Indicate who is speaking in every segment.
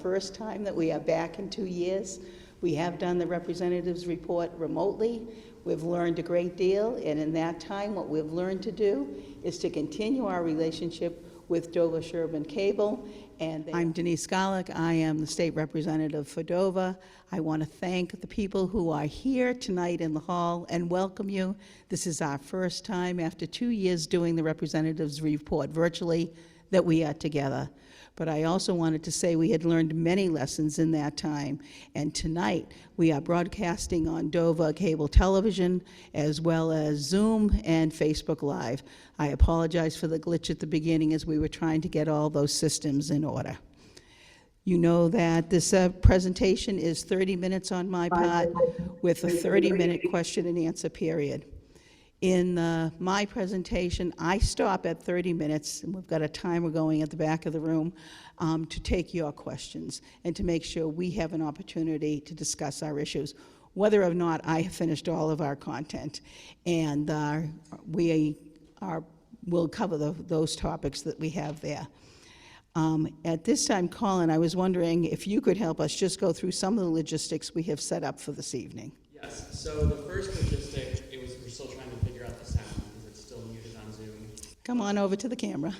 Speaker 1: first time that we are back in 2 years. We have done the representatives report remotely. We've learned a great deal, and in that time, what we've learned to do is to continue our relationship with Dover Sherburne Cable. And I'm Denise Garlick. I am the state representative for Dover. I want to thank the people who are here tonight in the hall and welcome you. This is our first time after 2 years doing the representatives report virtually that we are together. But I also wanted to say we had learned many lessons in that time. And tonight, we are broadcasting on Dover cable television, as well as Zoom and Facebook Live. I apologize for the glitch at the beginning as we were trying to get all those systems in order. You know that this presentation is 30 minutes on my part with a 30-minute question and answer period. In my presentation, I stop at 30 minutes, and we've got a timer going at the back of the room to take your questions and to make sure we have an opportunity to discuss our issues, whether or not I have finished all of our content. And we'll cover those topics that we have there. At this time, Colin, I was wondering if you could help us just go through some of the logistics we have set up for this evening.
Speaker 2: Yes, so the first logistic, we're still trying to figure out the sound because it's still muted on Zoom.
Speaker 1: Come on over to the camera.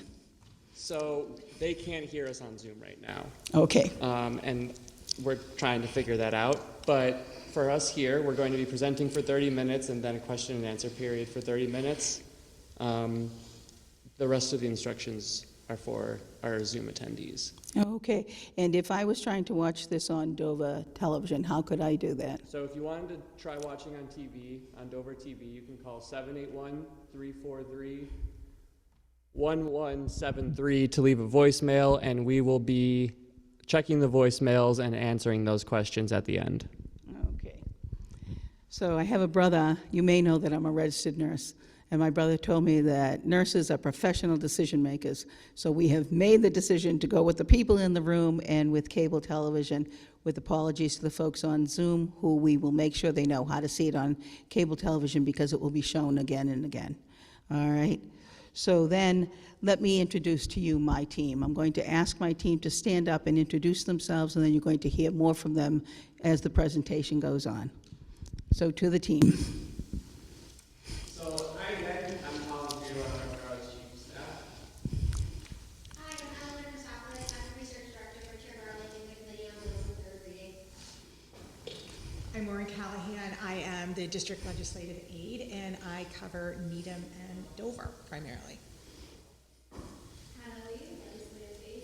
Speaker 2: So they can't hear us on Zoom right now.
Speaker 1: Okay.
Speaker 2: And we're trying to figure that out. But for us here, we're going to be presenting for 30 minutes and then a question and answer period for 30 minutes. The rest of the instructions are for our Zoom attendees.
Speaker 1: Okay, and if I was trying to watch this on Dover television, how could I do that?
Speaker 2: So if you wanted to try watching on TV, on Dover TV, you can call 781-343-1173 to leave a voicemail, and we will be checking the voicemails and answering those questions at the end.
Speaker 1: Okay. So I have a brother. You may know that I'm a registered nurse. And my brother told me that nurses are professional decision makers. So we have made the decision to go with the people in the room and with cable television, with apologies to the folks on Zoom, who we will make sure they know how to see it on cable television because it will be shown again and again. All right? So then let me introduce to you my team. I'm going to ask my team to stand up and introduce themselves, and then you're going to hear more from them as the presentation goes on. So to the team.
Speaker 3: I'm Maureen Callahan. I am the District Legislative Aide, and I cover Needham and Dover primarily.
Speaker 4: Hannah Lee, Legislative Aide,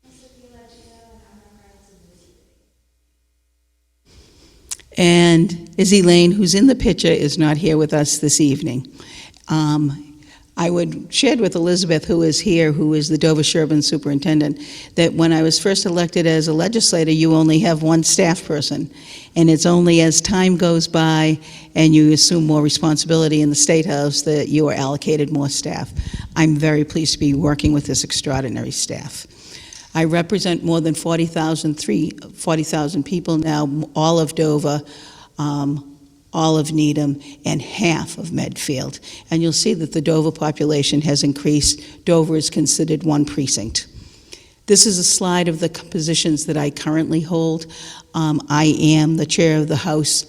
Speaker 4: and I'm Sophia Leggio, and I'm a practice administrator.
Speaker 1: And Izzy Lane, who's in the picture, is not here with us this evening. I would shared with Elizabeth, who is here, who is the Dover Sherburne superintendent, that when I was first elected as a legislator, you only have one staff person. And it's only as time goes by and you assume more responsibility in the State House that you are allocated more staff. I'm very pleased to be working with this extraordinary staff. I represent more than 40,000 people now, all of Dover, all of Needham, and half of Medfield. And you'll see that the Dover population has increased. Dover is considered one precinct. This is a slide of the positions that I currently hold. I am the chair of the House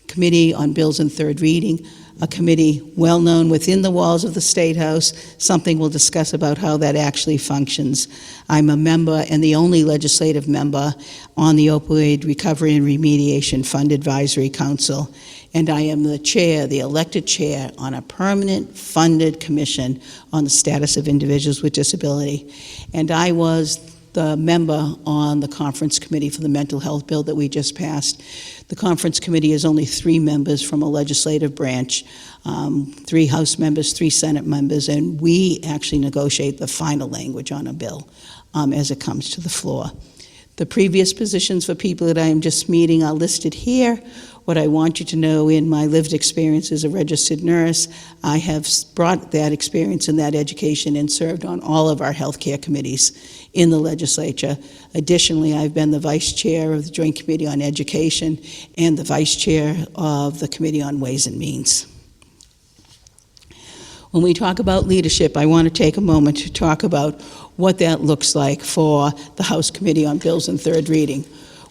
Speaker 1: Committee on Bills in Third Reading, a committee well known within the walls of the State House, something we'll discuss about how that actually functions. I'm a member and the only legislative member on the Opioid Recovery and Remediation Fund Advisory Council, and I am the chair, the elected chair, on a permanent funded commission on the status of individuals with disability. And I was the member on the conference committee for the mental health bill that we just passed. The conference committee is only 3 members from a legislative branch, 3 House members, 3 Senate members, and we actually negotiate the final language on a bill as it comes to the floor. The previous positions for people that I am just meeting are listed here. What I want you to know in my lived experience as a registered nurse, I have brought that experience and that education and served on all of our healthcare committees in the legislature. Additionally, I've been the vice chair of the Joint Committee on Education and the vice chair of the Committee on Ways and Means. When we talk about leadership, I want to take a moment to talk about what that looks like for the House Committee on Bills and Third Reading.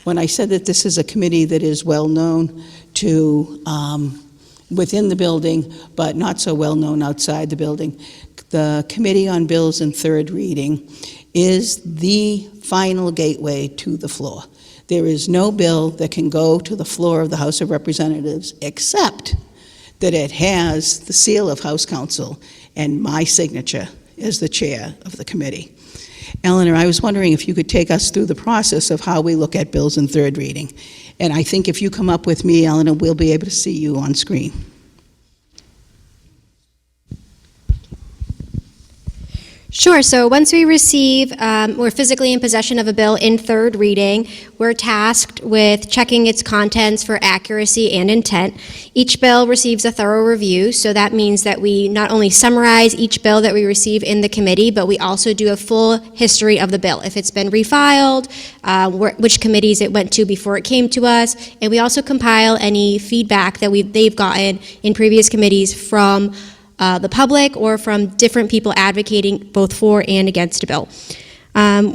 Speaker 1: When I said that this is a committee that is well-known to within the building, but not so well-known outside the building, the Committee on Bills and Third Reading is the final gateway to the floor. There is no bill that can go to the floor of the House of Representatives except that it has the seal of House Counsel and my signature as the chair of the committee. Eleanor, I was wondering if you could take us through the process of how we look at bills in third reading. And I think if you come up with me, Eleanor, we'll be able to see you on screen.
Speaker 5: Sure. So once we receive, we're physically in possession of a bill in third reading, we're tasked with checking its contents for accuracy and intent. Each bill receives a thorough review, so that means that we not only summarize each bill that we receive in the committee, but we also do a full history of the bill. If it's been refiled, which committees it went to before it came to us, and we also compile any feedback that they've gotten in previous committees from the public or from different people advocating both for and against a bill.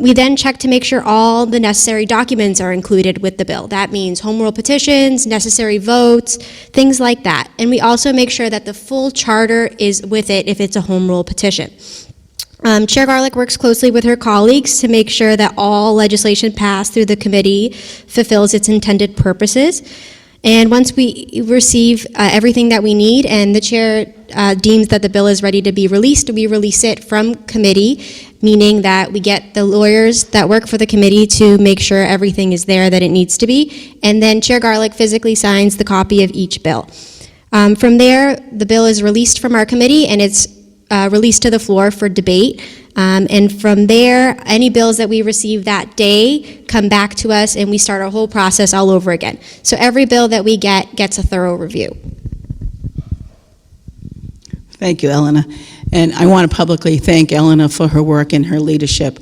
Speaker 5: We then check to make sure all the necessary documents are included with the bill. That means home rule petitions, necessary votes, things like that. And we also make sure that the full charter is with it if it's a home rule petition. Chair Garlick works closely with her colleagues to make sure that all legislation passed through the committee fulfills its intended purposes. And once we receive everything that we need and the chair deems that the bill is ready to be released, we release it from committee, meaning that we get the lawyers that work for the committee to make sure everything is there that it needs to be. And then Chair Garlick physically signs the copy of each bill. From there, the bill is released from our committee and it's released to the floor for debate. And from there, any bills that we receive that day come back to us and we start our whole process all over again. So every bill that we get gets a thorough review.
Speaker 1: Thank you, Eleanor. And I want to publicly thank Eleanor for her work and her leadership.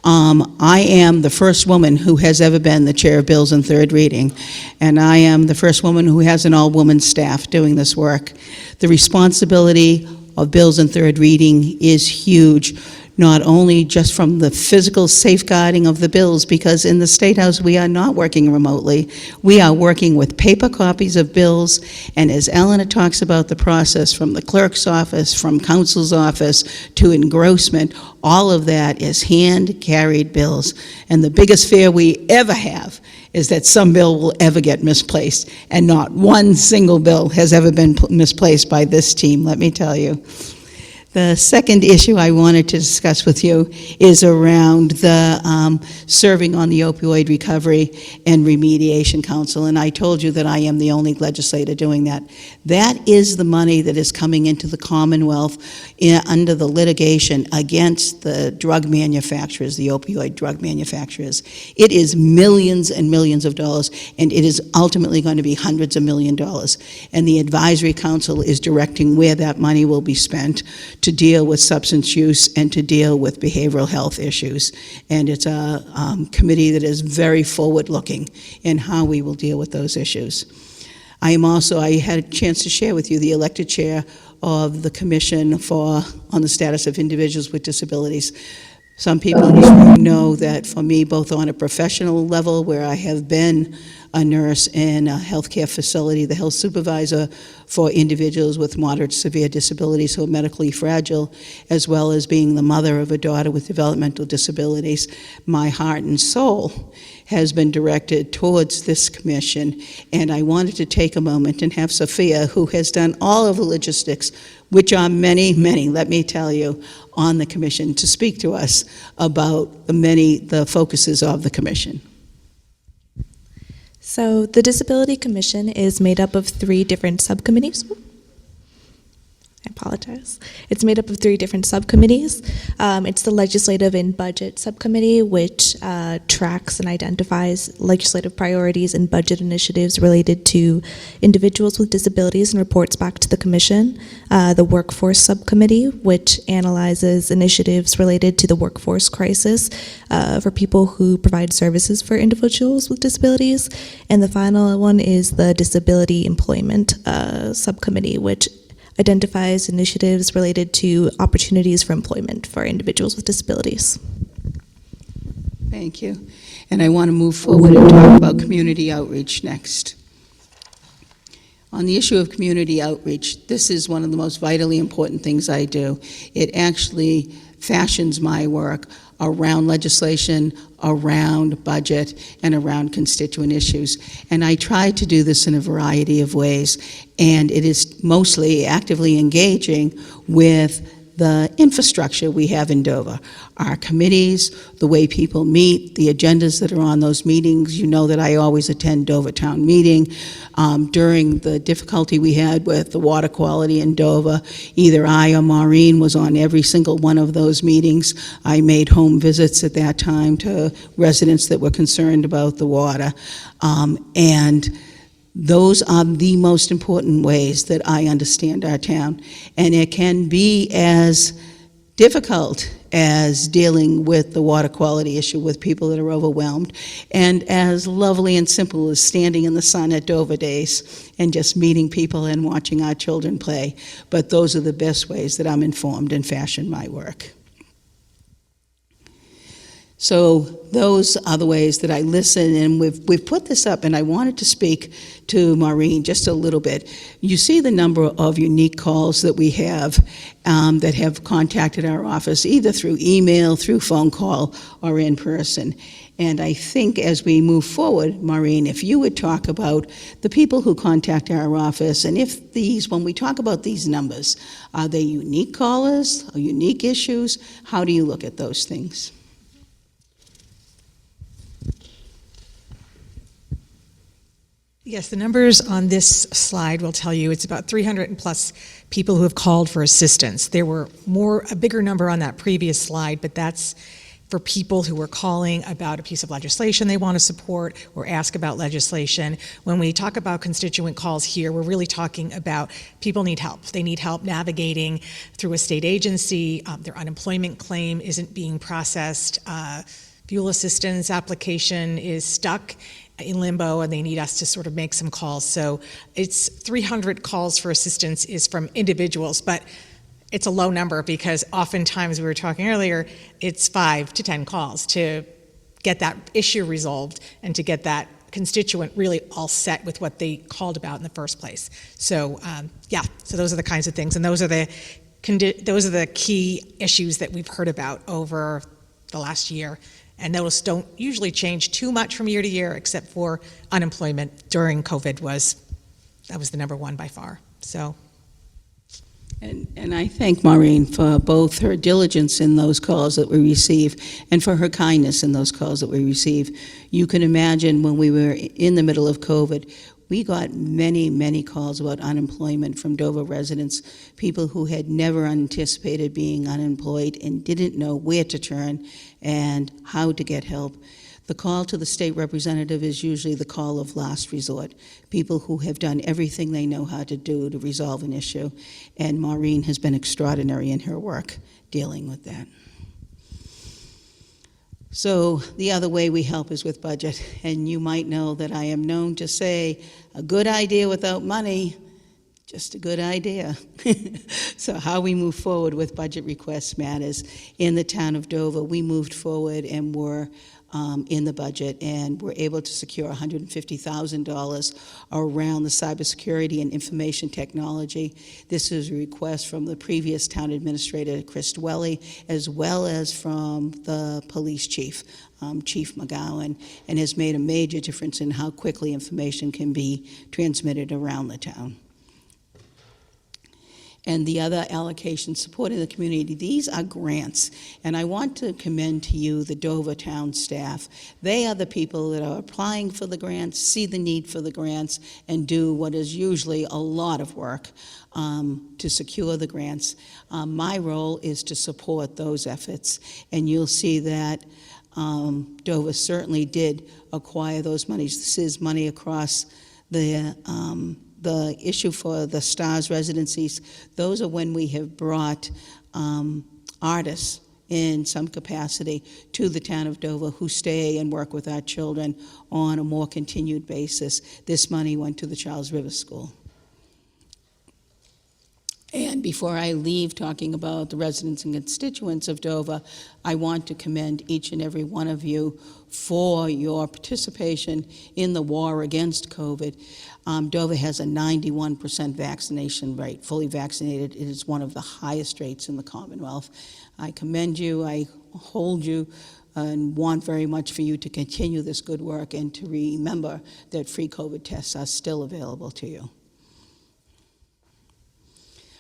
Speaker 1: I am the first woman who has ever been the chair of bills in third reading, and I am the first woman who has an all-woman staff doing this work. The responsibility of bills in third reading is huge, not only just from the physical safeguarding of the bills, because in the State House we are not working remotely. We are working with paper copies of bills, and as Eleanor talks about the process from the clerk's office, from counsel's office to engrossment, all of that is hand-carried bills. And the biggest fear we ever have is that some bill will ever get misplaced, and not one single bill has ever been misplaced by this team, let me tell you. The second issue I wanted to discuss with you is around the serving on the Opioid Recovery and Remediation Council, and I told you that I am the only legislator doing that. That is the money that is coming into the Commonwealth under the litigation against the drug manufacturers, the opioid drug manufacturers. It is millions and millions of dollars, and it is ultimately going to be hundreds of millions of dollars. And the Advisory Council is directing where that money will be spent to deal with substance use and to deal with behavioral health issues. And it's a committee that is very forward-looking in how we will deal with those issues. I had a chance to share with you the elected chair of the Commission on the Status of Individuals with Disabilities. Some people in this room know that for me, both on a professional level, where I have been a nurse in a healthcare facility, the health supervisor for individuals with moderate to severe disabilities who are medically fragile, as well as being the mother of a daughter with developmental disabilities, my heart and soul has been directed towards this commission. And I wanted to take a moment and have Sophia, who has done all of the logistics, which are many, many, let me tell you, on the commission, to speak to us about the focuses of the commission.
Speaker 6: So the Disability Commission is made up of 3 different subcommittees. I apologize. It's made up of 3 different subcommittees. It's the Legislative and Budget Subcommittee, which tracks and identifies legislative priorities and budget initiatives related to individuals with disabilities and reports back to the Commission. The Workforce Subcommittee, which analyzes initiatives related to the workforce crisis for people who provide services for individuals with disabilities. And the final one is the Disability Employment Subcommittee, which identifies initiatives related to opportunities for employment for individuals with disabilities.
Speaker 1: Thank you. And I want to move forward and talk about community outreach next. On the issue of community outreach, this is one of the most vitally important things I do. It actually fashions my work around legislation, around budget, and around constituent issues. And I try to do this in a variety of ways. And it is mostly actively engaging with the infrastructure we have in Dover, our committees, the way people meet, the agendas that are on those meetings. You know that I always attend Dover Town Meeting. During the difficulty we had with the water quality in Dover, either I or Maureen was on every single one of those meetings. I made home visits at that time to residents that were concerned about the water. And those are the most important ways that I understand our town. And it can be as difficult as dealing with the water quality issue with people that are overwhelmed, and as lovely and simple as standing in the sun at Dover Days and just meeting people and watching our children play. But those are the best ways that I'm informed and fashion my work. So those are the ways that I listen, and we've put this up, and I wanted to speak to Maureen just a little bit. You see the number of unique calls that we have that have contacted our office, either through email, through phone call, or in person. And I think as we move forward, Maureen, if you would talk about the people who contact our office, and if these, when we talk about these numbers, are they unique callers or unique issues? How do you look at those things?
Speaker 3: Yes, the numbers on this slide will tell you it's about 300 and plus people who have called for assistance. There were a bigger number on that previous slide, but that's for people who were calling about a piece of legislation they want to support or ask about legislation. When we talk about constituent calls here, we're really talking about people need help. They need help navigating through a state agency. Their unemployment claim isn't being processed. Fuel assistance application is stuck in limbo, and they need us to sort of make some calls. So it's 300 calls for assistance is from individuals, but it's a low number because oftentimes, we were talking earlier, it's 5 to 10 calls to get that issue resolved and to get that constituent really all set with what they called about in the first place. So so those are the kinds of things, and those are the key issues that we've heard about over the last year. And those don't usually change too much from year to year, except for unemployment during COVID that was the number one by far. So.
Speaker 1: And I thank Maureen for both her diligence in those calls that we receive and for her kindness in those calls that we receive. You can imagine when we were in the middle of COVID, we got many, many calls about unemployment from Dover residents, people who had never anticipated being unemployed and didn't know where to turn and how to get help. The call to the state representative is usually the call of last resort, people who have done everything they know how to do to resolve an issue, and Maureen has been extraordinary in her work dealing with that. So the other way we help is with budget, and you might know that I am known to say a good idea without money, just a good idea. So how we move forward with budget requests matters. In the town of Dover, we moved forward and were in the budget, and we're able to secure $150,000 around the cybersecurity and information technology. This is a request from the previous town administrator, Chris Dwelly, as well as from the police chief, Chief McGowan, and has made a major difference in how quickly information can be transmitted around the town. And the other allocation supporting the community, these are grants. And I want to commend to you the Dover town staff. They are the people that are applying for the grants, see the need for the grants, and do what is usually a lot of work to secure the grants. My role is to support those efforts. And you'll see that Dover certainly did acquire those monies. This is money across the issue for the STARS residencies. Those are when we have brought artists in some capacity to the town of Dover who stay and work with our children on a more continued basis. This money went to the Charles River School. And before I leave talking about the residents and constituents of Dover, I want to commend each and every one of you for your participation in the war against COVID. Dover has a 91% vaccination rate, fully vaccinated. It is one of the highest rates in the Commonwealth. I commend you, I hold you, and want very much for you to continue this good work and to remember that free COVID tests are still available to you.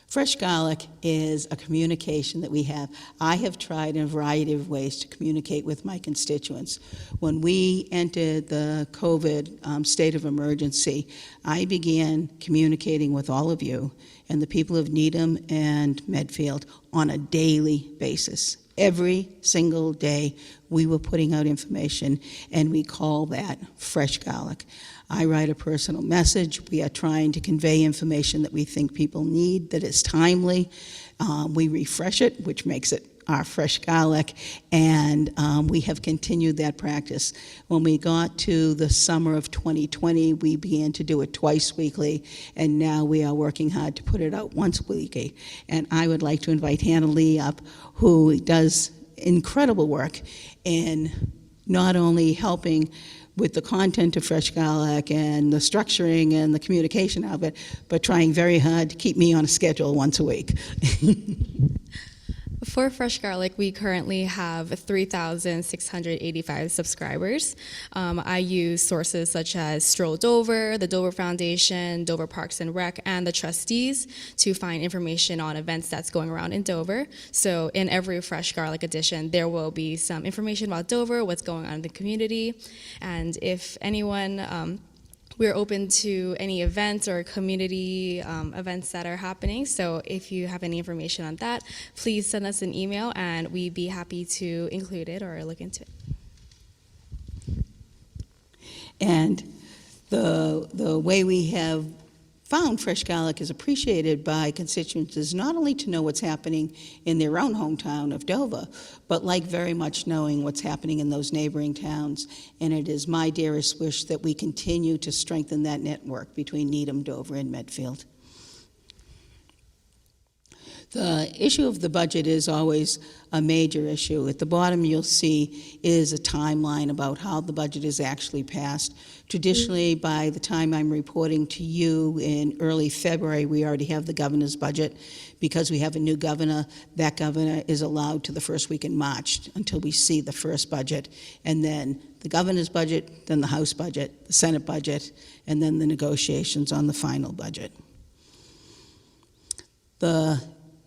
Speaker 1: Fresh Garlic is a communication that we have. I have tried in a variety of ways to communicate with my constituents. When we entered the COVID state of emergency, I began communicating with all of you and the people of Needham and Medfield on a daily basis. Every single day we were putting out information, and we call that Fresh Garlic. I write a personal message. We are trying to convey information that we think people need, that is timely. We refresh it, which makes it our Fresh Garlic, and we have continued that practice. When we got to the summer of 2020, we began to do it twice weekly, and now we are working hard to put it out once weekly. And I would like to invite Hannah Lee up, who does incredible work in not only helping with the content of Fresh Garlic and the structuring and the communication of it, but trying very hard to keep me on a schedule once a week.
Speaker 7: For Fresh Garlic, we currently have 3,685 subscribers. I use sources such as Stroll Dover, the Dover Foundation, Dover Parks and Rec, and the trustees to find information on events that's going around in Dover. So in every Fresh Garlic edition, there will be some information about Dover, what's going on in the community, and if anyone we're open to any events or community events that are happening, so if you have any information on that, please send us an email and we'd be happy to include it or look into it.
Speaker 1: And the way we have found Fresh Garlic is appreciated by constituents is not only to know what's happening in their own hometown of Dover, but like very much knowing what's happening in those neighboring towns. And it is my dearest wish that we continue to strengthen that network between Needham, Dover, and Medfield. The issue of the budget is always a major issue. At the bottom you'll see is a timeline about how the budget is actually passed. Traditionally, by the time I'm reporting to you in early February, we already have the governor's budget. Because we have a new governor, that governor is allowed to the first week in March until we see the first budget. And then the governor's budget, then the House budget, the Senate budget, and then the negotiations on the final budget. The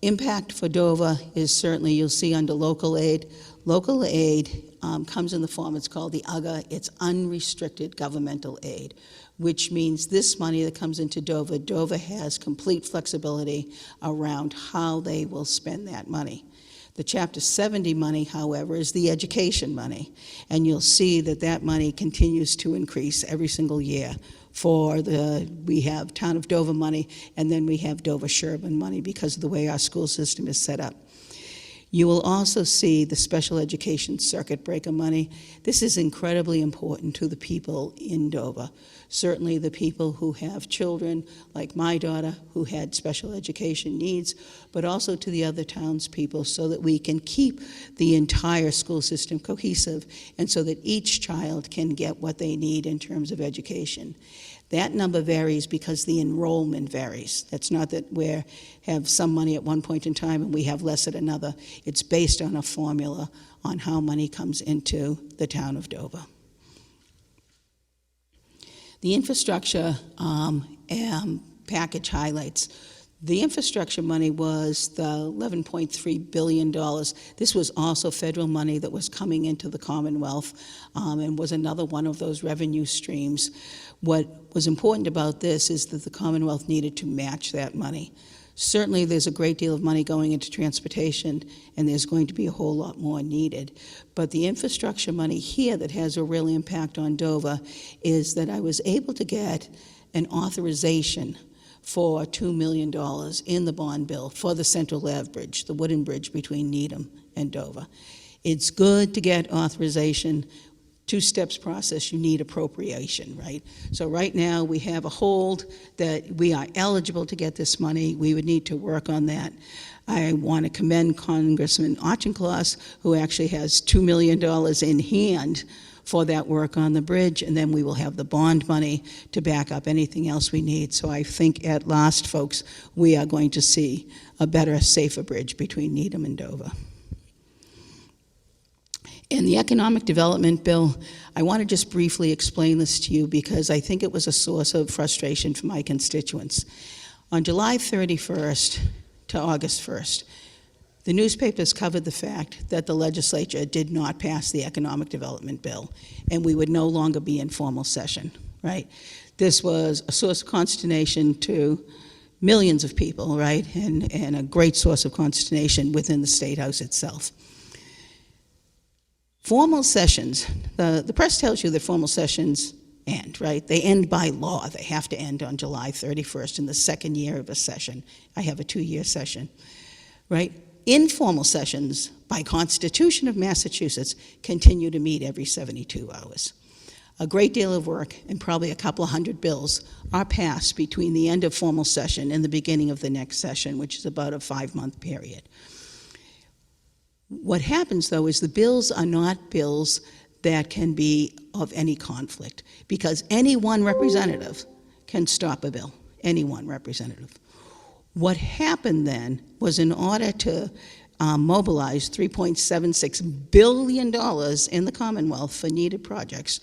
Speaker 1: impact for Dover is certainly, you'll see under local aid. Local aid comes in the form, it's called the UGA, it's unrestricted governmental aid, which means this money that comes into Dover, Dover has complete flexibility around how they will spend that money. The Chapter 70 money, however, is the education money, and you'll see that that money continues to increase every single year. We have Town of Dover money, and then we have Dover-Sherburne money because of the way our school system is set up. You will also see the special education circuit breaker money. This is incredibly important to the people in Dover. Certainly the people who have children, like my daughter, who had special education needs, but also to the other townspeople, so that we can keep the entire school system cohesive and so that each child can get what they need in terms of education. That number varies because the enrollment varies. That's not that we have some money at one point in time and we have less at another. It's based on a formula on how money comes into the town of Dover. The infrastructure package highlights. The infrastructure money was the $11.3 billion. This was also federal money that was coming into the Commonwealth and was another one of those revenue streams. What was important about this is that the Commonwealth needed to match that money. Certainly there's a great deal of money going into transportation, and there's going to be a whole lot more needed. But the infrastructure money here that has a real impact on Dover is that I was able to get an authorization for $2 million in the bond bill for the Central Ave Bridge, the wooden bridge between Needham and Dover. It's good to get authorization. two-steps process, you need appropriation, right? So right now, we have a hold that we are eligible to get this money. We would need to work on that. I want to commend Congressman Auchincloss, who actually has $2 million in hand for that work on the bridge, and then we will have the bond money to back up anything else we need. So I think at last, folks, we are going to see a better, safer bridge between Needham and Dover. In the Economic Development Bill, I want to just briefly explain this to you because I think it was a source of frustration for my constituents. On July 31st to August 1st, the newspapers covered the fact that the legislature did not pass the Economic Development Bill, and we would no longer be in formal session, right? This was a source of consternation to millions of people, right? And a great source of consternation within the State House itself. Formal sessions, the press tells you that formal sessions end, right? They end by law. They have to end on July 31st in the second year of a session. I have a 2-year session, right? Informal sessions, by Constitution of Massachusetts, continue to meet every 72 hours. A great deal of work and probably a couple of hundred bills are passed between the end of formal session and the beginning of the next session, which is about a 5-month period. What happens, though, is the bills are not bills that can be of any conflict, because any one representative can stop a bill, any one representative. What happened then was, in order to mobilize $3.76 billion in the Commonwealth for needed projects,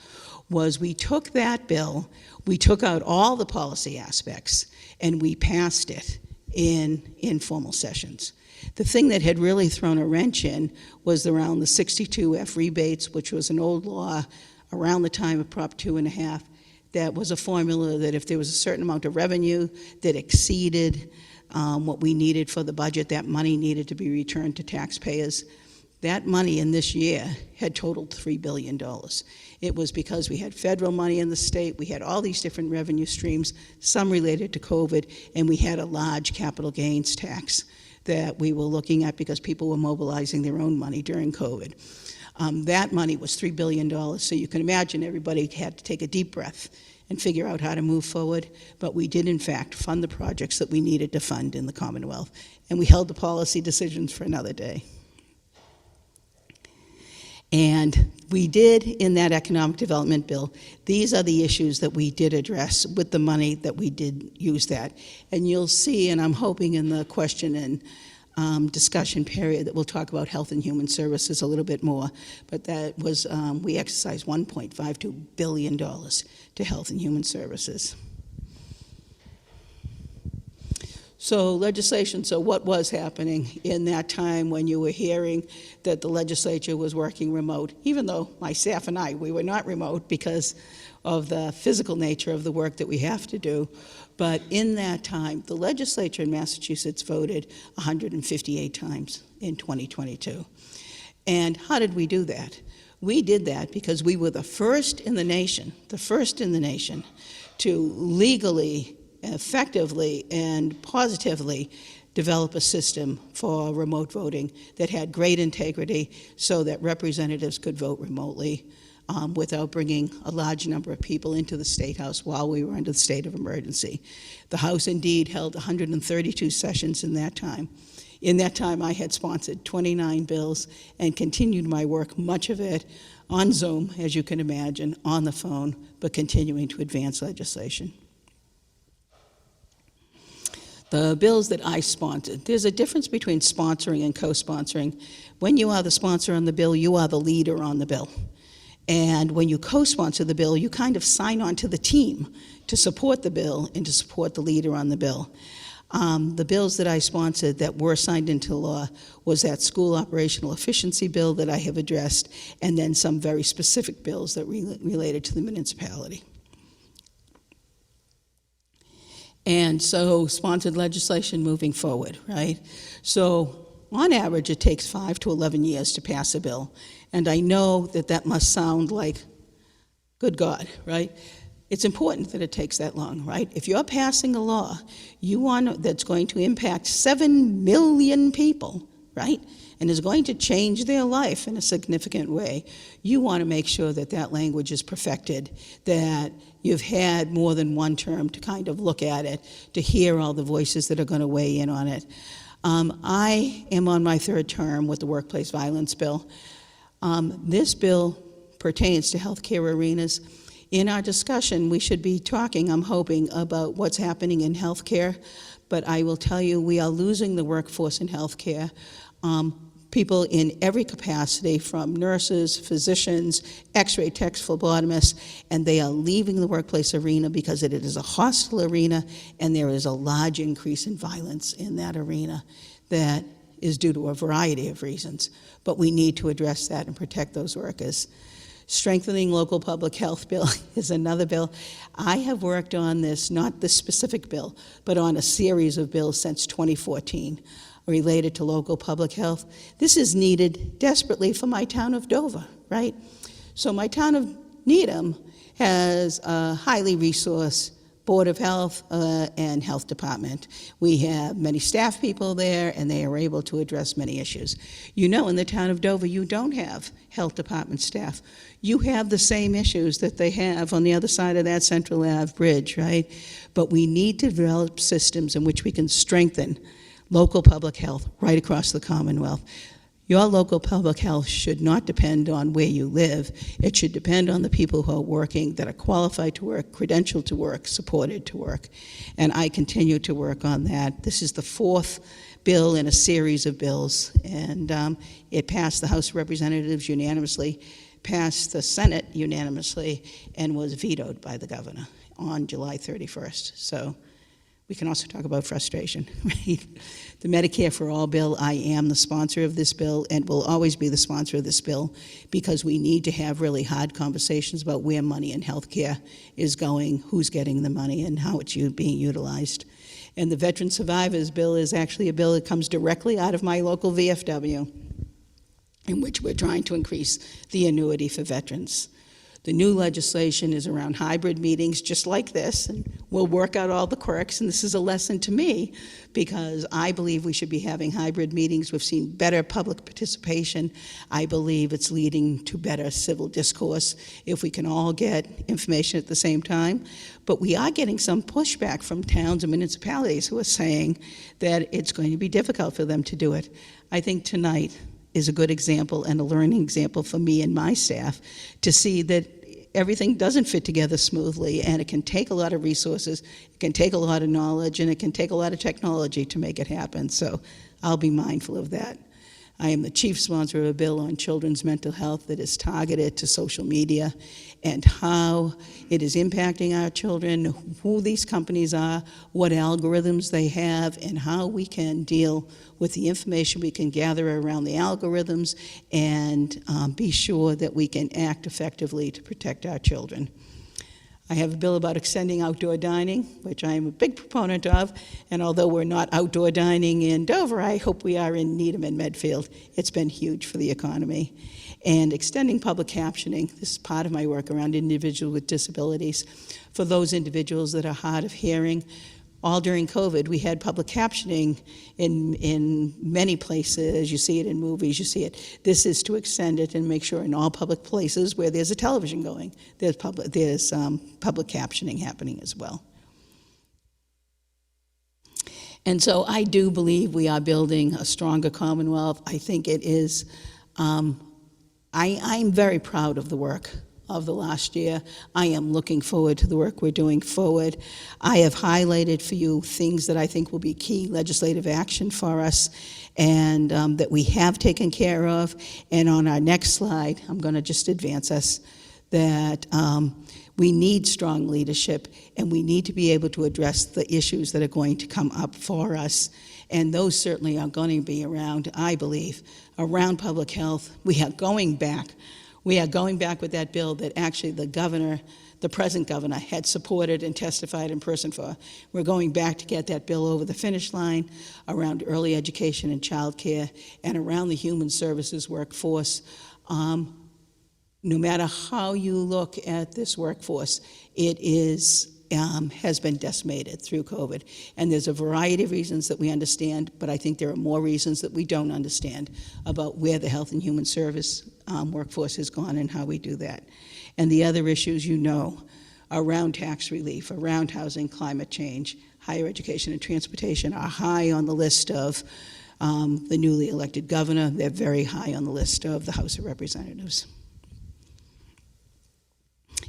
Speaker 1: was we took that bill, we took out all the policy aspects, and we passed it in informal sessions. The thing that had really thrown a wrench in was around the 62F rebates, which was an old law around the time of Prop 2.5, that was a formula that if there was a certain amount of revenue that exceeded what we needed for the budget, that money needed to be returned to taxpayers. That money in this year had totaled $3 billion. It was because we had federal money in the state, we had all these different revenue streams, some related to COVID, and we had a large capital gains tax that we were looking at because people were mobilizing their own money during COVID. That money was $3 billion, so you can imagine everybody had to take a deep breath and figure out how to move forward, but we did in fact fund the projects that we needed to fund in the Commonwealth, and we held the policy decisions for another day. And we did, in that economic development bill, these are the issues that we did address with the money that we did use that. And you'll see, and I'm hoping in the question and discussion period that we'll talk about health and human services a little bit more, but that was, we exercised $1.52 billion to health and human services. So legislation, so what was happening in that time when you were hearing that the legislature was working remote, even though my staff and we were not remote because of the physical nature of the work that we have to do. But in that time, the legislature in Massachusetts voted 158 times in 2022. And how did we do that? We did that because we were the first in the nation to legally, effectively, and positively develop a system for remote voting that had great integrity so that representatives could vote remotely without bringing a large number of people into the State House while we were under the state of emergency. The House indeed held 132 sessions in that time. In that time, I had sponsored 29 bills and continued my work, much of it on Zoom, as you can imagine, on the phone, but continuing to advance legislation. The bills that I sponsored, there's a difference between sponsoring and co-sponsoring. When you are the sponsor on the bill, you are the leader on the bill. And when you co-sponsor the bill, you kind of sign on to the team to support the bill and to support the leader on the bill. The bills that I sponsored that were signed into law was that school operational efficiency bill that I have addressed, and then some very specific bills that related to the municipality. And so sponsored legislation moving forward, right? So on average, it takes 5 to 11 years to pass a bill. And I know that that must sound like, good God, right? It's important that it takes that long, right? If you're passing a law that's going to impact 7 million people, right? And is going to change their life in a significant way. You want to make sure that that language is perfected, that you've had more than one term to kind of look at it, to hear all the voices that are going to weigh in on it. I am on my third term with the workplace violence bill. This bill pertains to healthcare arenas. In our discussion, we should be talking, I'm hoping, about what's happening in healthcare, but I will tell you we are losing the workforce in healthcare. People in every capacity, from nurses, physicians, x-ray techs, phlebotomists, and they are leaving the workplace arena because it is a hostile arena, and there is a large increase in violence in that arena that is due to a variety of reasons. But we need to address that and protect those workers. Strengthening local public health bill is another bill. I have worked on this, not this specific bill, but on a series of bills since 2014 related to local public health. This is needed desperately for my town of Dover, right? So my town of Needham has a highly resourced Board of Health and Health Department. We have many staff people there, and they are able to address many issues. You know, in the town of Dover, you don't have Health Department staff. You have the same issues that they have on the other side of that Central Ave bridge, right? But we need to develop systems in which we can strengthen local public health right across the Commonwealth. Your local public health should not depend on where you live. It should depend on the people who are working, that are qualified to work, credentialed to work, supported to work. And I continue to work on that. This is the fourth bill in a series of bills, and it passed the House of Representatives unanimously, passed the Senate unanimously, and was vetoed by the governor on July 31st. So we can also talk about frustration, right? The Medicare for All bill, I am the sponsor of this bill and will always be the sponsor of this bill, because we need to have really hard conversations about where money in healthcare is going, who's getting the money, and how it's being utilized. And the Veteran Survivors bill is actually a bill that comes directly out of my local VFW, in which we're trying to increase the annuity for veterans. The new legislation is around hybrid meetings just like this, and we'll work out all the quirks, and this is a lesson to me because I believe we should be having hybrid meetings. We've seen better public participation. I believe it's leading to better civil discourse if we can all get information at the same time. But we are getting some pushback from towns and municipalities who are saying that it's going to be difficult for them to do it. I think tonight is a good example and a learning example for me and my staff to see that everything doesn't fit together smoothly, and it can take a lot of resources, it can take a lot of knowledge, and it can take a lot of technology to make it happen. So I'll be mindful of that. I am the chief sponsor of a bill on children's mental health that is targeted to social media and how it is impacting our children, who these companies are, what algorithms they have, and how we can deal with the information we can gather around the algorithms and be sure that we can act effectively to protect our children. I have a bill about extending outdoor dining, which I am a big proponent of, and although we're not outdoor dining in Dover, I hope we are in Needham and Medfield. It's been huge for the economy. And extending public captioning, this is part of my work around individuals with disabilities. For those individuals that are hard of hearing, all during COVID, we had public captioning in many places. You see it in movies, you see it. This is to extend it and make sure in all public places where there's a television going, there's public captioning happening as well. And so I do believe we are building a stronger Commonwealth. I think it is, I'm very proud of the work of the last year. I am looking forward to the work we're doing forward. I have highlighted for you things that I think will be key legislative action for us and that we have taken care of. And on our next slide, I'm going to just advance us, that we need strong leadership and we need to be able to address the issues that are going to come up for us. And those certainly are going to be around, I believe, around public health. We are going back with that bill that actually the present governor, had supported and testified in person for. We're going back to get that bill over the finish line around early education and childcare and around the human services workforce. No matter how you look at this workforce, it is has been decimated through COVID. And there's a variety of reasons that we understand, but I think there are more reasons that we don't understand about where the Health and Human Service workforce has gone and how we do that. And the other issues, around tax relief, around housing, climate change, higher education and transportation are high on the list of the newly elected governor. They're very high on the list of the House of Representatives.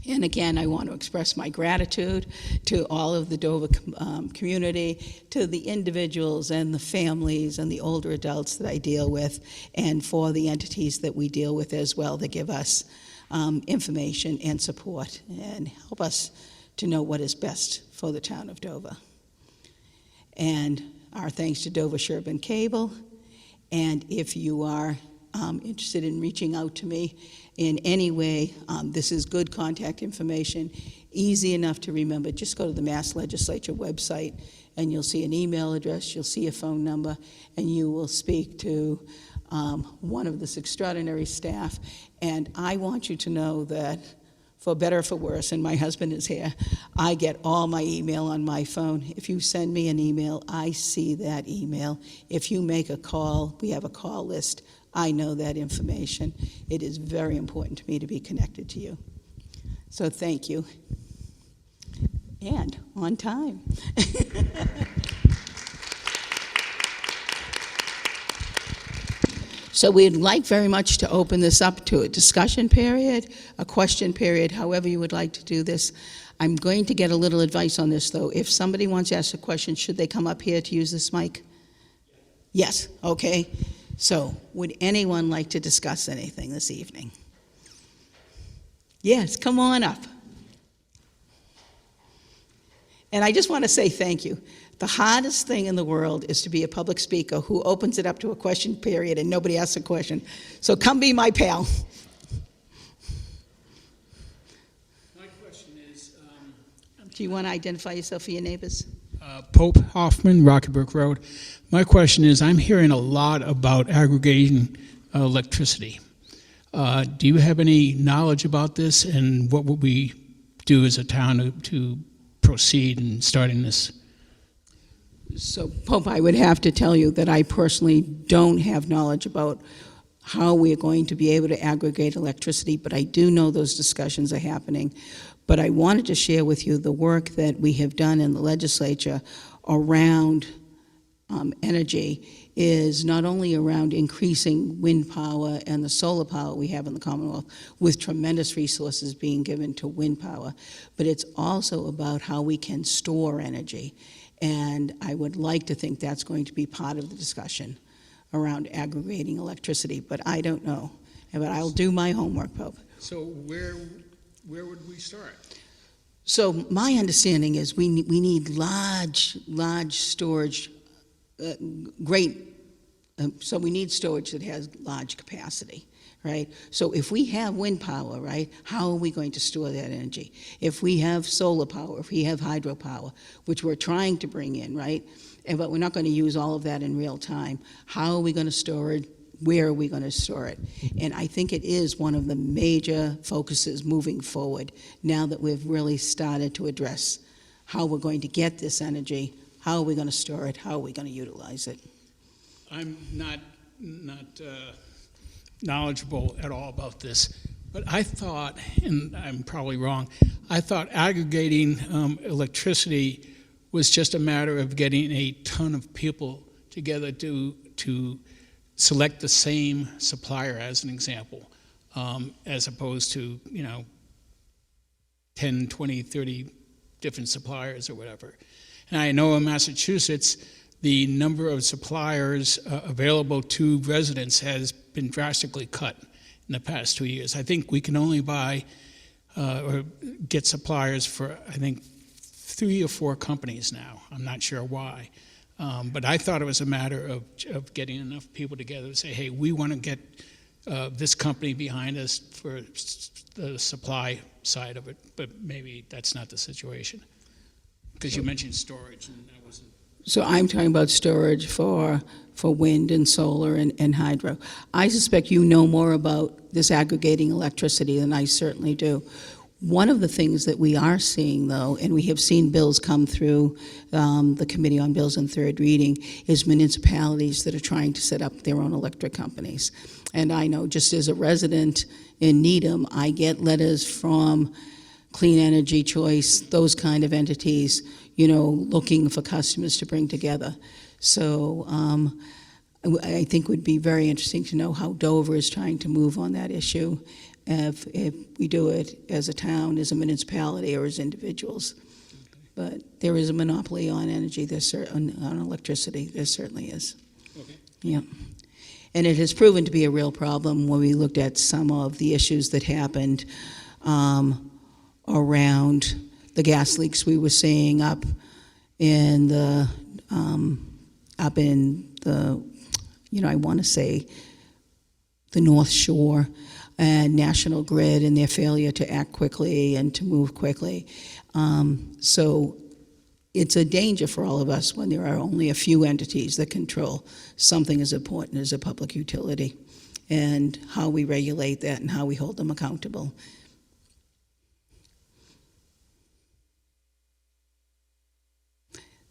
Speaker 1: And again, I want to express my gratitude to all of the Dover community, to the individuals and the families and the older adults that I deal with, and for the entities that we deal with as well that give us information and support and help us to know what is best for the town of Dover. And our thanks to Dover Sherburne Cable. And if you are interested in reaching out to me in any way, this is good contact information, easy enough to remember. Just go to the Mass Legislature website and you'll see an email address, you'll see a phone number, and you will speak to one of this extraordinary staff. And I want you to know that, for better or for worse, and my husband is here, I get all my email on my phone. If you send me an email, I see that email. If you make a call, we have a call list. I know that information. It is very important to me to be connected to you. So thank you. And on time. So we'd like very much to open this up to a discussion period, a question period, however you would like to do this. I'm going to get a little advice on this, though. If somebody wants to ask a question, should they come up here to use this mic? Yes, okay. So would anyone like to discuss anything this evening? Yes, come on up. And I just want to say thank you. The hardest thing in the world is to be a public speaker who opens it up to a question period and nobody asks a question. So come be my pal.
Speaker 8: My question is...
Speaker 1: Do you want to identify yourself for your neighbors?
Speaker 8: Pope Hoffman, Rocketbrook Road. My question is, I'm hearing a lot about aggregating electricity. Do you have any knowledge about this, and what would we do as a town to proceed in starting this?
Speaker 1: So, Pope, I would have to tell you that I personally don't have knowledge about how we are going to be able to aggregate electricity, but I do know those discussions are happening. But I wanted to share with you the work that we have done in the legislature around energy is not only around increasing wind power and the solar power we have in the Commonwealth, with tremendous resources being given to wind power, but it's also about how we can store energy. And I would like to think that's going to be part of the discussion around aggregating electricity, but I don't know. But I'll do my homework, Pope.
Speaker 8: So where would we start?
Speaker 1: So my understanding is we need large storage, so we need storage that has large capacity, right? So if we have wind power, right, how are we going to store that energy? If we have solar power, if we have hydropower, which we're trying to bring in, right, but we're not going to use all of that in real time, how are we going to store it? Where are we going to store it? And I think it is one of the major focuses moving forward now that we've really started to address how we're going to get this energy, how are we going to store it, how are we going to utilize it.
Speaker 8: I'm not knowledgeable at all about this, but I thought, and I'm probably wrong, I thought aggregating electricity was just a matter of getting a ton of people together to select the same supplier, as an example, as opposed to, 10, 20, 30 different suppliers or whatever. And I know in Massachusetts, the number of suppliers available to residents has been drastically cut in the past 2 years. I think we can only buy or get suppliers for, I think, 3 or 4 companies now. I'm not sure why. But I thought it was a matter of getting enough people together to say, hey, we want to get this company behind us for the supply side of it, but maybe that's not the situation. Because you mentioned storage, and I wasn't...
Speaker 1: So I'm talking about storage for wind and solar and hydro. I suspect you know more about this aggregating electricity than I certainly do. One of the things that we are seeing, though, and we have seen bills come through the Committee on Bills in Third Reading, is municipalities that are trying to set up their own electric companies. And I know, just as a resident in Needham, I get letters from Clean Energy Choice, those kind of entities, looking for customers to bring together. So I think it would be very interesting to know how Dover is trying to move on that issue, if we do it as a town, as a municipality, or as individuals. But there is a monopoly on energy, on electricity, there certainly is.
Speaker 8: Okay.
Speaker 1: Yeah. And it has proven to be a real problem when we looked at some of the issues that happened around the gas leaks we were seeing up in the, I want to say, the North Shore and National Grid, and their failure to act quickly and to move quickly. So it's a danger for all of us when there are only a few entities that control something as important as a public utility, and how we regulate that and how we hold them accountable.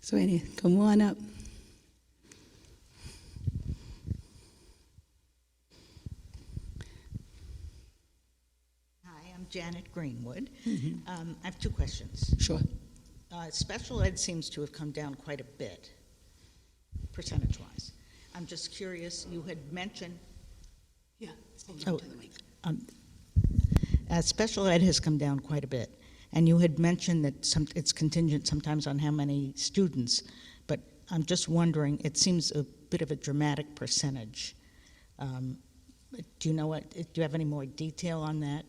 Speaker 1: So come on up.
Speaker 9: I'm Janet Greenwood. I have two questions.
Speaker 1: Sure.
Speaker 9: Special ed seems to have come down quite a bit, percentage-wise. I'm just curious, you had mentioned...
Speaker 1: Yeah.
Speaker 9: Special ed has come down quite a bit, and you had mentioned that it's contingent sometimes on how many students, but I'm just wondering, it seems a bit of a dramatic percentage. Do you have any more detail on that?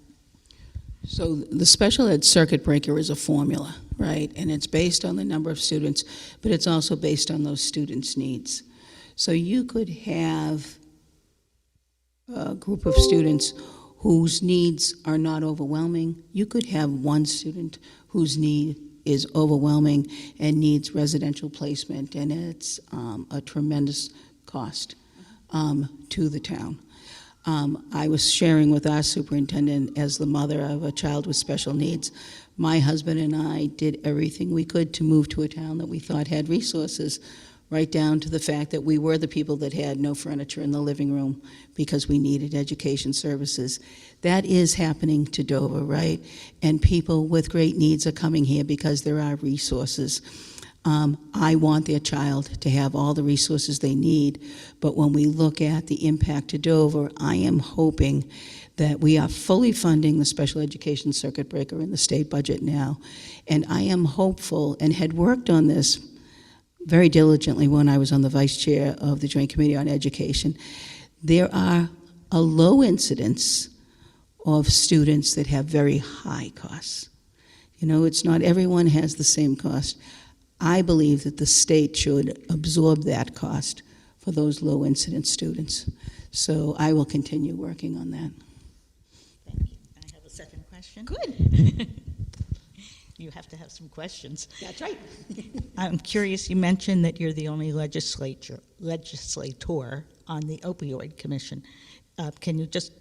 Speaker 1: So the special ed circuit breaker is a formula, right? And it's based on the number of students, but it's also based on those students' needs. So you could have a group of students whose needs are not overwhelming. You could have one student whose need is overwhelming and needs residential placement, and it's a tremendous cost to the town. I was sharing with our superintendent, as the mother of a child with special needs, my husband and I did everything we could to move to a town that we thought had resources, right down to the fact that we were the people that had no furniture in the living room because we needed education services. That is happening to Dover, right? And people with great needs are coming here because there are resources. I want their child to have all the resources they need, but when we look at the impact to Dover, I am hoping that we are fully funding the special education circuit breaker in the state budget now, and I am hopeful, and had worked on this very diligently when I was on the vice chair of the Joint Committee on Education. There are a low incidence of students that have very high costs. It's not everyone has the same cost. I believe that the state should absorb that cost for those low incidence students. So I will continue working on that.
Speaker 9: Thank you. I have a second question.
Speaker 1: Good.
Speaker 9: You have to have some questions.
Speaker 1: That's right.
Speaker 9: I'm curious, you mentioned that you're the only legislator on the opioid commission. Can you just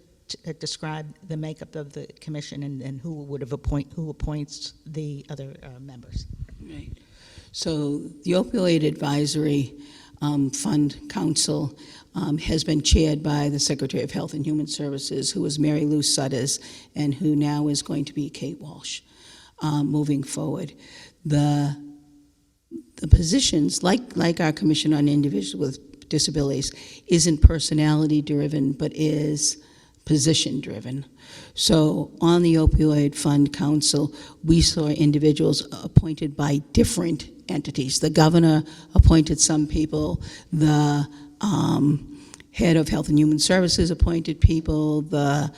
Speaker 9: describe the makeup of the commission and who appoints the other members?
Speaker 1: Right. So the Opioid Advisory Fund Council has been chaired by the Secretary of Health and Human Services, who is Mary Lou Sutters, and who now is going to be Kate Walsh moving forward. The positions, like our Commission on Individuals with Disabilities, isn't personality driven, but is position driven. So on the Opioid Fund Council, we saw individuals appointed by different entities. The governor appointed some people, the head of Health and Human Services appointed people, the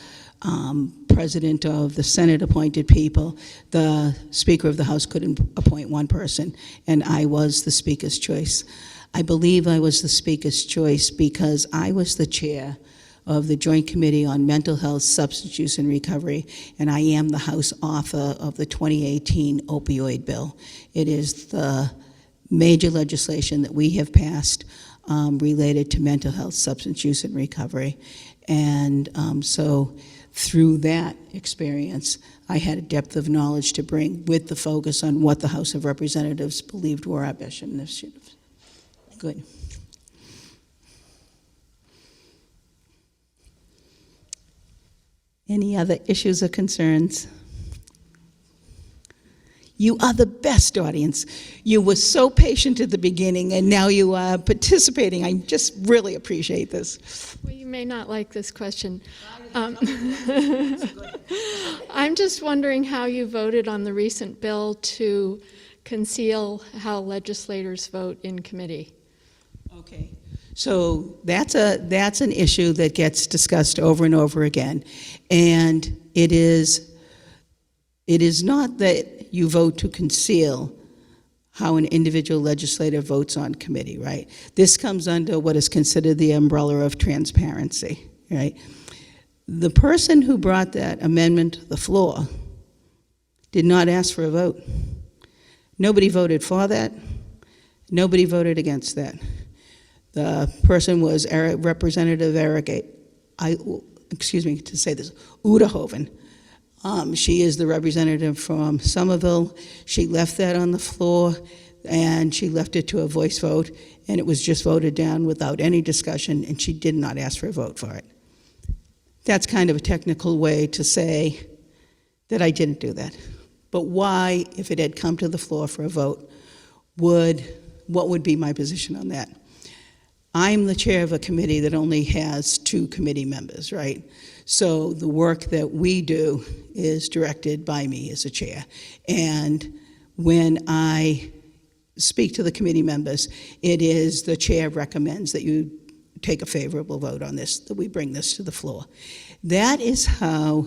Speaker 1: president of the Senate appointed people, the Speaker of the House couldn't appoint one person, and I was the Speaker's choice. I believe I was the Speaker's choice because I was the chair of the Joint Committee on Mental Health, Substance Use, and Recovery, and I am the House author of the 2018 opioid bill. It is the major legislation that we have passed related to mental health, substance use, and recovery. And so through that experience, I had a depth of knowledge to bring with the focus on what the House of Representatives believed were our best initiatives. Good. Any other issues or concerns? You are the best audience. You were so patient at the beginning, and now you are participating. I just really appreciate this.
Speaker 10: Well, you may not like this question. I'm just wondering how you voted on the recent bill to conceal how legislators vote in committee.
Speaker 1: Okay. So that's an issue that gets discussed over and over again. And it is not that you vote to conceal how an individual legislator votes on committee, right? This comes under what is considered the umbrella of transparency, right? The person who brought that amendment to the floor did not ask for a vote. Nobody voted for that. Nobody voted against that. The person was Representative Udehoven. She is the representative from Somerville. She left that on the floor, and she left it to a voice vote, and it was just voted down without any discussion, and she did not ask for a vote for it. That's kind of a technical way to say that I didn't do that. But why, if it had come to the floor for a vote, what would be my position on that? I'm the chair of a committee that only has 2 committee members, right? So the work that we do is directed by me as a chair. And when I speak to the committee members, it is the chair recommends that you take a favorable vote on this, that we bring this to the floor. That is how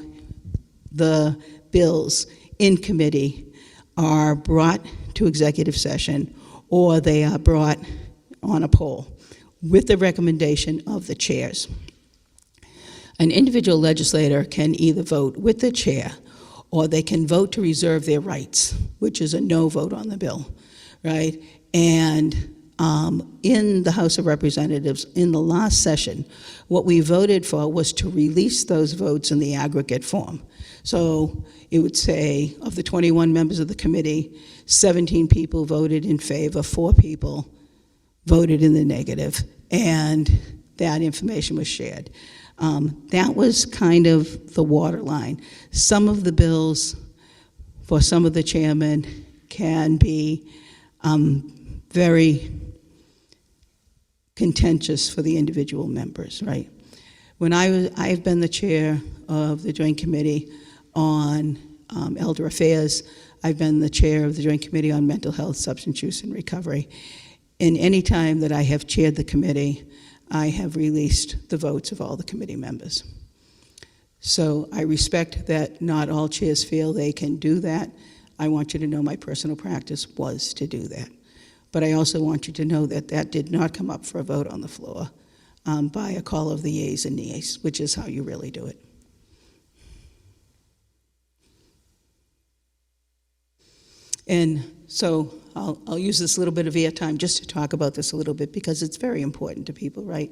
Speaker 1: the bills in committee are brought to executive session, or they are brought on a poll with the recommendation of the chairs. An individual legislator can either vote with the chair, or they can vote to reserve their rights, which is a no vote on the bill, right? And in the House of Representatives, in the last session, what we voted for was to release those votes in the aggregate form. So it would say, of the 21 members of the committee, 17 people voted in favor, 4 people voted in the negative, and that information was shared. That was kind of the waterline. Some of the bills for some of the chairmen can be very contentious for the individual members, right? When I've been the chair of the Joint Committee on Elder Affairs, I've been the chair of the Joint Committee on Mental Health, Substance Use, and Recovery. In any time that I have chaired the committee, I have released the votes of all the committee members. So I respect that not all chairs feel they can do that. I want you to know my personal practice was to do that. But I also want you to know that that did not come up for a vote on the floor by a call of the yeas and nays, which is how you really do it. And so I'll use this little bit of airtime just to talk about this a little bit, because it's very important to people, right?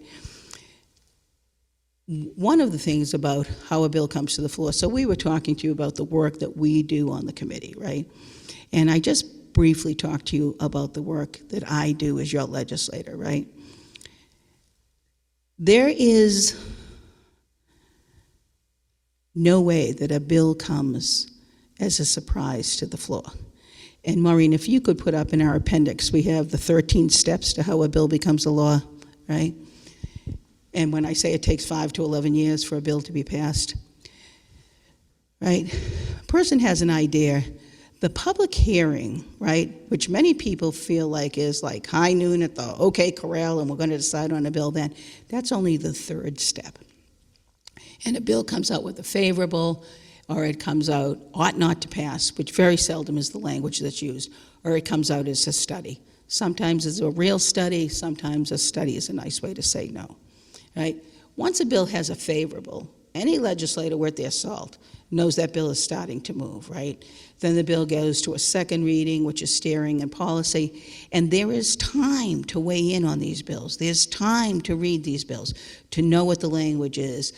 Speaker 1: One of the things about how a bill comes to the floor, so we were talking to you about the work that we do on the committee, right? And I just briefly talked to you about the work that I do as your legislator, right? There is no way that a bill comes as a surprise to the floor. And Maureen, if you could put up in our appendix, we have the 13 steps to how a bill becomes a law, right? And when I say it takes 5 to 11 years for a bill to be passed, right? A person has an idea. The public hearing, right, which many people feel like is like high noon at the OK Corral and we're going to decide on a bill then, that's only the 3rd step. And a bill comes out with a favorable, or it comes out ought not to pass, which very seldom is the language that's used, or it comes out as a study. Sometimes it's a real study, sometimes a study is a nice way to say no, right? Once a bill has a favorable, any legislator worth their salt knows that bill is starting to move, right? Then the bill goes to a 2nd reading, which is steering and policy, and there is time to weigh in on these bills. There's time to read these bills, to know what the language is.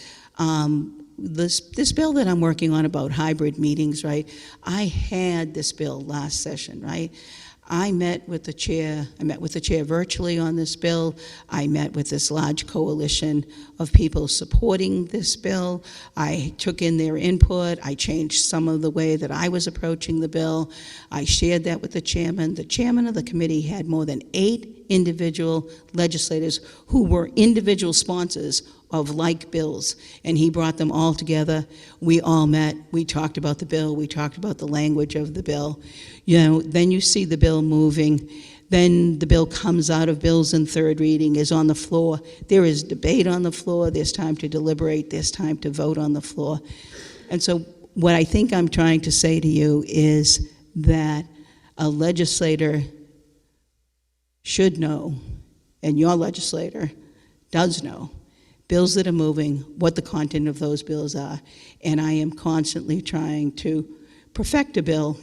Speaker 1: this bill that I'm working on about hybrid meetings, right? I had this bill last session, right? I met with the chair virtually on this bill. I met with this large coalition of people supporting this bill. I took in their input. I changed some of the way that I was approaching the bill. I shared that with the chairman. The chairman of the committee had more than 8 individual legislators who were individual sponsors of like bills, and he brought them all together. We all met. We talked about the bill. We talked about the language of the bill. Then you see the bill moving. Then the bill comes out of bills in third reading, is on the floor. There is debate on the floor. There's time to deliberate. There's time to vote on the floor. And so what I think I'm trying to say to you is that a legislator should know, and your legislator does know, bills that are moving, what the content of those bills are, and I am constantly trying to perfect a bill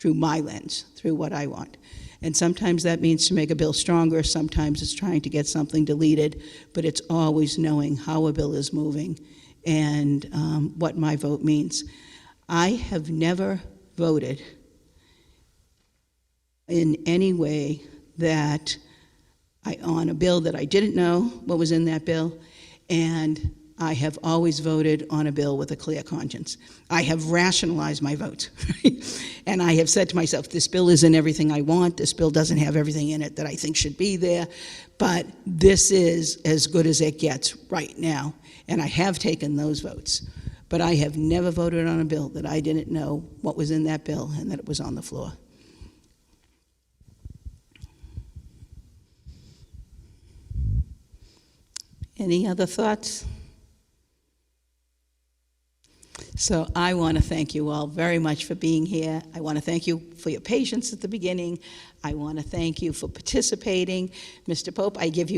Speaker 1: through my lens, through what I want. And sometimes that means to make a bill stronger, sometimes it's trying to get something deleted, but it's always knowing how a bill is moving and what my vote means. I have never voted in any way that on a bill that I didn't know what was in that bill, and I have always voted on a bill with a clear conscience. I have rationalized my vote, and I have said to myself, this bill isn't everything I want, this bill doesn't have everything in it that I think should be there, but this is as good as it gets right now, and I have taken those votes. But I have never voted on a bill that I didn't know what was in that bill and that it was on the floor. Any other thoughts? So I want to thank you all very much for being here. I want to thank you for your patience at the beginning. I want to thank you for participating. Mr. Pope, I give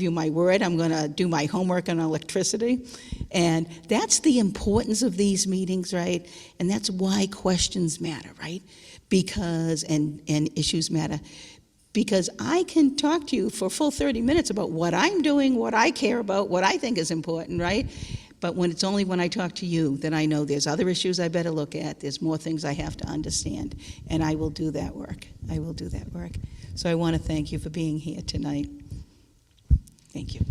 Speaker 1: you my word. I'm going to do my homework on electricity. And that's the importance of these meetings, right? And that's why questions matter, right? Because, and issues matter. Because I can talk to you for a full 30 minutes about what I'm doing, what I care about, what I think is important, right? But it's only when I talk to you that I know there's other issues I better look at, there's more things I have to understand, and I will do that work. I will do that work. So I want to thank you for being here tonight. Thank you.